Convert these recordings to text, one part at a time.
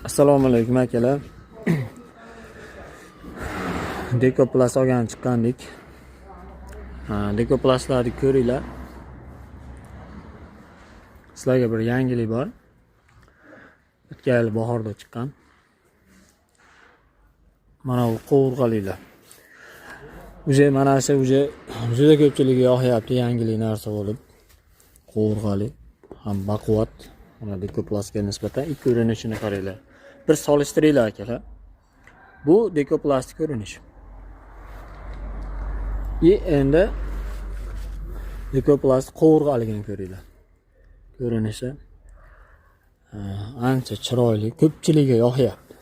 Assalomu alaykum akalar. Dekoplast olgan chiqqandik. Dekoplastlarni ko'ringlar. Sizlarga bir yangilik bor. O'tgan yil bahorda chiqqan. Mana bu qovurg'aliklar. Mana shu juda ko'pchilikga yoqyapti yangilik narsa bo'lib. Qovurg'alik ham baquvvat. Mana dekoplastga nisbatan ikki ko'rinishini qaranglar. Bir solishtiringlar akalar. Bu dekoplast ko'rinish. Endi dekoplast qovurg'aligini ko'ringlar. Ko'rinishi ancha chiroyli, ko'pchilikga yoqyapti.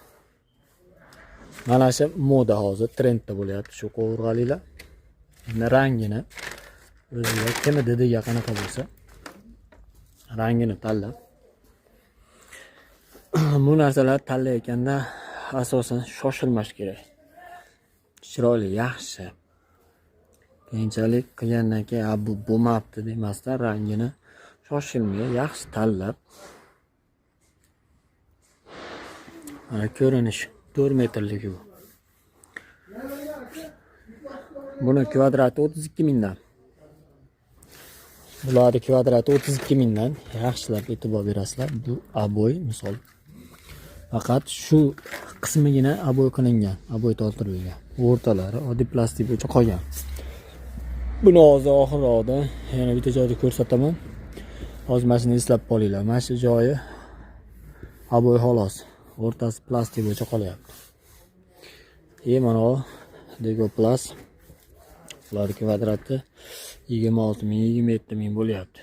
Mana shu moda hozir trendda bo'lyapti shu qovurg'aliklar. Endi rangini o'ziga kimi didiga qanaqa bo'lsa, rangini tanlab bu narsalar tanlayotganda asosan shoshilmash kerak. Chiroyli, yaxshi. Keyinchalik qilgandan keyin bu bo'lmabdi demasdan rangini shoshilmay yaxshi tanlab. Mana ko'rinish 4 metrligi bu. Buni kvadrati 32 mingdan. Bularning kvadrati 32 mingdan. Yaxshilab e'tibor berasizlar. Bu aboy misol. Faqat shu qismigina aboy qilingan, aboy tortilgan. O'rtalari oddiy plastik bo'yicha qolgan. Buni hozir oxirroqda yana bitta joyda ko'rsataman. Hozir mana shuni eslab qolinglar. Mana shu joyi aboy xolos. O'rtasi plastik bo'yicha qolyapti. Mana bu dekoplast. Ular kvadrati 26 ming, 27 ming bo'lyapti.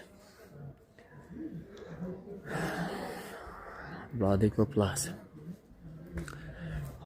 Bu dekoplast.